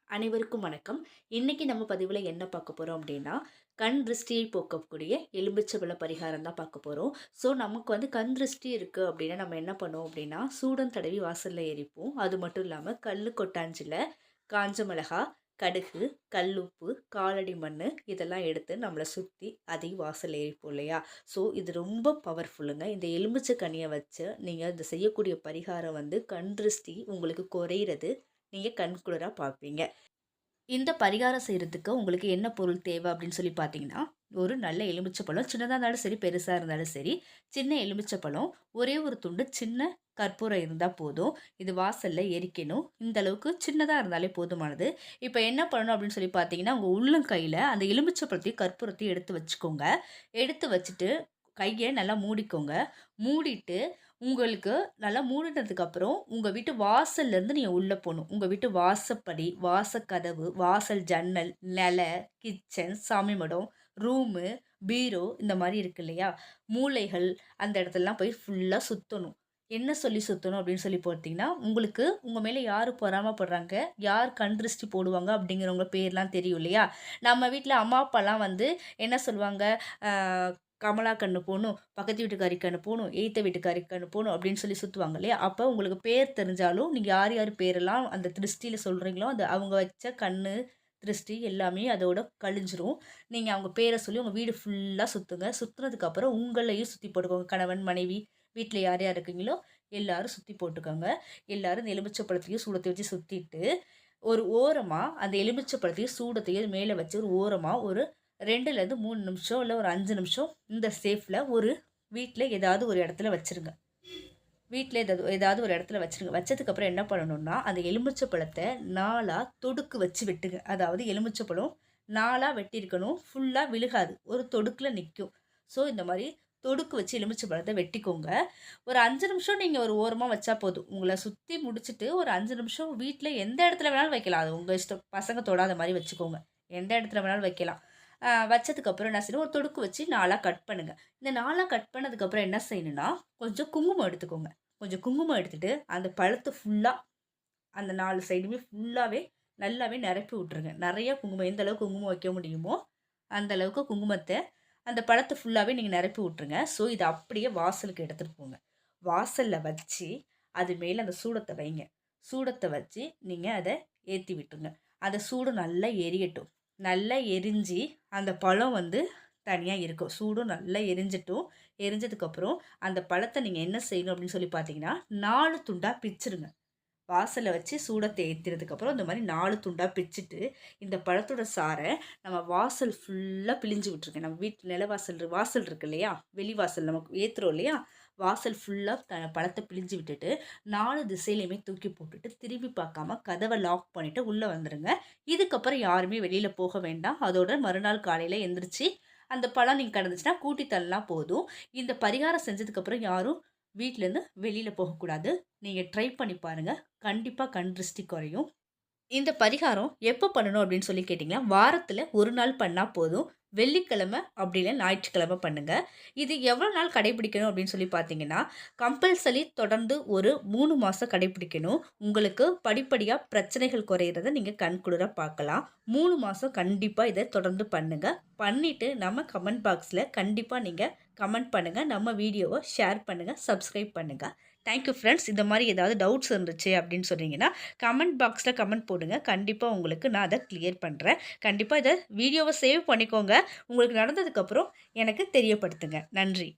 அனைவருக்கும் வணக்கம். இன்னைக்கு நம்ம பதிவுல என்ன பார்க்க போறோம் அப்படின்னா, கண் திருஷ்டியை போக்கக்கூடிய எலும்பிச்சம்பழ பரிகாரம் தான் பார்க்க போறோம். ஸோ நமக்கு கண் திருஷ்டி இருக்கு அப்படின்னா, நம்ம என்ன பண்ணுவோம் அப்படின்னா, சூடம் தடவி வாசல்ல எரிப்போம். அது மட்டும் இல்லாம கல்லு கொட்டாஞ்சில காஞ்ச மிளகா, கடுகு, கல்லுப்பு, காலடி மண்ணு இதெல்லாம் எடுத்து நம்மள சுத்தி அதையும் வாசல்ல எரிப்போம் இல்லையா? ஸோ இது ரொம்ப பவர்ஃபுல்லுங்க. இந்த எலுமிச்சை கனிய வச்சு நீங்க இந்த செய்யக்கூடிய பரிகாரம் கண் திருஷ்டி உங்களுக்கு குறையிறது நீங்க கண்குளிரா பார்ப்பீங்க. இந்த பரிகாரம் செய்றதுக்கு உங்களுக்கு என்ன பொருள் தேவை அப்படின்னு சொல்லி பார்த்தீங்கன்னா, ஒரு நல்ல எலுமிச்சப்பழம் சின்னதா இருந்தாலும் சரி, பெருசா இருந்தாலும் சரி, சின்ன எலுமிச்சப்பழம், ஒரே ஒரு துண்டு சின்ன கற்பூரம் இருந்தா போதும். இது வாசல்ல எரிக்கணும். இந்த அளவுக்கு சின்னதா இருந்தாலே போதுமானது. இப்ப என்ன பண்ணணும் அப்படின்னு சொல்லி பார்த்தீங்கன்னா, உங்க உள்ளங்கையில அந்த எலுமிச்சப்பழத்தையும், கற்பூரத்தையும் எடுத்து வச்சுக்கோங்க. எடுத்து வச்சுட்டு கைய நல்லா மூடிக்கோங்க. மூடிட்டு உங்களுக்கு நல்லா மூடினதுக்கு அப்புறம், உங்க வீட்டு வாசல்ல இருந்து நீங்க உள்ள போணும். உங்க வீட்டு வாசப்படி, வாசக்கதவு, வாசல் ஜன்னல், கிச்சன், சாமி மடம், ரூமு, பீரோ இந்த மாரி இருக்கு இல்லையா? மூலைகள் அந்த இடத்துலலாம் போய் ஃபுல்லா சுத்தணும். என்ன சொல்லி சுத்தணும் அப்படின்னு சொல்லி பார்த்தீங்கன்னா, உங்களுக்கு உங்க மேல யாரு பொறாமப்படுறாங்க, யார் கண் திருஷ்டி போடுவாங்க அப்படிங்கிறவங்க பேர்லாம் தெரியும் இல்லையா? நம்ம வீட்ல அம்மா, அப்பாலாம் என்ன சொல்லுவாங்க, அ கமலா கண்ணு போணும், பக்கத்து வீட்டுக்காரி கண்ணு போணும், எய்த்த வீட்டுக்காரி கண்ணு போணும் அப்படின்னு சொல்லி சுத்துவாங்க இல்லையா? அப்ப உங்களுக்கு பேர் தெரிஞ்சாலும், நீங்க யார் யார் பேரெல்லாம் அந்த திருஷ்டியில சொல்றீங்களோ, அந்த அவங்க வச்ச கண்ணு, திருஷ்டி எல்லாமே அதோட கழிஞ்சிரும். நீங்க அவங்க பேர சொல்லி உங்க வீடு ஃபுல்லா சுத்துங்க. சுத்துனதுக்கு அப்புறம் உங்களையும் சுத்தி போட்டுக்கோங்க. கணவன், மனைவி, வீட்ல யார் யார் இருக்கீங்களோ எல்லாரும் சுத்தி போட்டுக்கோங்க. எல்லாரும் இந்த எலுமிச்சை பழத்தையும், சூடத்தையும் வச்சு சுத்திட்டு, ஒரு ஓரமா அந்த எலுமிச்சை பழத்தையும், சூடத்தையும் மேல வச்சு ஒரு ஓரமா ஒரு 2லேருந்து 3 நிமிஷம், இல்ல ஒரு 5 நிமிஷம் இந்த சேஃப்ல ஒரு வீட்ல ஏதாவது ஒரு இடத்துல வச்சுருங்க. வீட்ல ஏதாவது ஒரு இடத்துல வச்சுருங்க. வச்சதுக்கப்புறம் என்ன பண்ணணும்னா, அந்த எலுமிச்சை பழத்த 4ஆ தொடுக்கு வச்சு வெட்டுங்க. அதாவது எலுமிச்சை பழம் 4ஆ வெட்டியிருக்கணும். ஃபுல்லா விழுகாது. ஒரு தொடுக்குல நிக்கும். ஸோ, இந்த மாரி தொடுக்கு வச்சு எலுமிச்சை பழத்த வெட்டிக்கோங்க. ஒரு 5 நிமிஷம் நீங்க ஒரு ஓரமா வச்சா போதும். உங்கள சுத்தி முடிச்சுட்டு ஒரு 5 நிமிஷம் வீட்ல எந்த இடத்துல வேணாலும் வைக்கலாம். அது உங்க இஷ்டம். பசங்க தொடாத மாரி வச்சுக்கோங்க. எந்த இடத்துல வேணாலும் வைக்கலாம். வச்சதுக்கப்புறம் என்ன செய்யணும், ஒரு தொடுக்கு வச்சு 4ஆ கட் பண்ணுங்க. இந்த 4ஆ கட் பண்ணதுக்கப்புறம் என்ன செய்யணும்னா, கொஞ்சம் குங்குமம் எடுத்துக்கோங்க. கொஞ்சம் குங்குமம் எடுத்துட்டு, அந்த பழத்த ஃபுல்லா அந்த 4 சைடுமே ஃபுல்லாவே நல்லாவே நிரப்பி விட்டுருங்க. நெறைய குங்குமம் எந்த அளவுக்கு குங்குமம் வைக்க முடியுமோ, அந்த அளவுக்கு குங்குமத்த அந்த பழத்த ஃபுல்லாவே நீங்க நிரப்பி விட்டுருங்க. ஸோ, இத அப்படியே வாசலுக்கு எடுத்துட்டு போங்க. வாசல்ல வச்சு, அது மேல அந்த சூடத்த வைங்க. சூடத்த வச்சு, நீங்க அத ஏத்தி விட்டுருங்க. அந்த சூடு நல்லா எரியட்டும். நல்லா எரிஞ்சு, அந்த பழம் தனியா இருக்கும். சூடும் நல்லா எரிஞ்சட்டும். எரிஞ்சதுக்கப்புறம், அந்த பழத்த நீங்க என்ன செய்யணும் அப்படின்னு சொல்லி பார்த்தீங்கன்னா, 4 துண்டா பிச்சுருங்க. வாசல்ல வச்சு சூடத்த ஏத்துனதுக்கப்புறம், இந்த மாரி 4 துண்டா பிச்சுட்டு, இந்த பழத்தோட சார நம்ம வாசல் ஃபுல்லா பிழிஞ்சு விட்டுருங்க. நம்ம வீட்டு நிலவாசல் வாசல் இருக்கு இல்லையா? வெளி வாசல் நமக்கு ஏத்துறோம் இல்லையா? வாசல் ஃபுல்லா பழத்த பிழிஞ்சு விட்டுட்டு, 4 திசையிலயுமே தூக்கி போட்டுட்டு, திரும்பி பார்க்காம கதவ லாக் பண்ணிட்டு உள்ள வந்துருங்க. இதுக்கப்புறம் யாருமே வெளியில போக வேண்டாம். அதோட மறுநாள் காலையில எந்திரிச்சு, அந்த பழம் நீங்க கிடந்துச்சுன்னா கூட்டி தள்ளினா போதும். இந்த பரிகாரம் செஞ்சதுக்கப்புறம் யாரும் வீட்லேருந்து வெளியில போகக்கூடாது. நீங்க ட்ரை பண்ணி பாருங்க. கண்டிப்பா கண் திருஷ்டி குறையும். இந்த பரிகாரம் எப்ப பண்ணணும் அப்படின்னு சொல்லி கேட்டீங்கன்னா, வாரத்துல 1 நாள் பண்ணா போதும். வெள்ளிக்கிழமை அப்படி இல்ல ஞாயிற்றுக்கிழமை பண்ணுங்க. இது எவ்வளோ நாள் கடைபிடிக்கணும் அப்படின்னு சொல்லி பார்த்தீங்கன்னா, கம்பல்சரி தொடர்ந்து ஒரு 3 மாசம் கடைபிடிக்கணும். உங்களுக்கு படிப்படியா பிரச்சனைகள் குறையிறத நீங்க கண்குளிர பார்க்கலாம். 3 மாசம் கண்டிப்பா இத தொடர்ந்து பண்ணுங்க. பண்ணிட்டு நம்ம கமெண்ட் பாக்ஸ்ல கண்டிப்பா நீங்க கமெண்ட் பண்ணுங்க. நம்ம வீடியோவ ஷேர் பண்ணுங்க, சப்ஸ்கிரைப் பண்ணுங்க. Thank you friends. இந்த மாரி ஏதாவது டவுட்ஸ் இருந்துச்சு அப்படின்னு சொன்னீங்கன்னா, கமெண்ட் பாக்ஸ்ல கமெண்ட் போடுங்க. கண்டிப்பா உங்களுக்கு நான் அத கிளியர் பண்றேன். கண்டிப்பா இத வீடியோவ சேவ் பண்ணிக்கோங்க. உங்களுக்கு நடந்ததுக்கப்புறம் எனக்கு தெரியப்படுத்துங்க. நன்றி.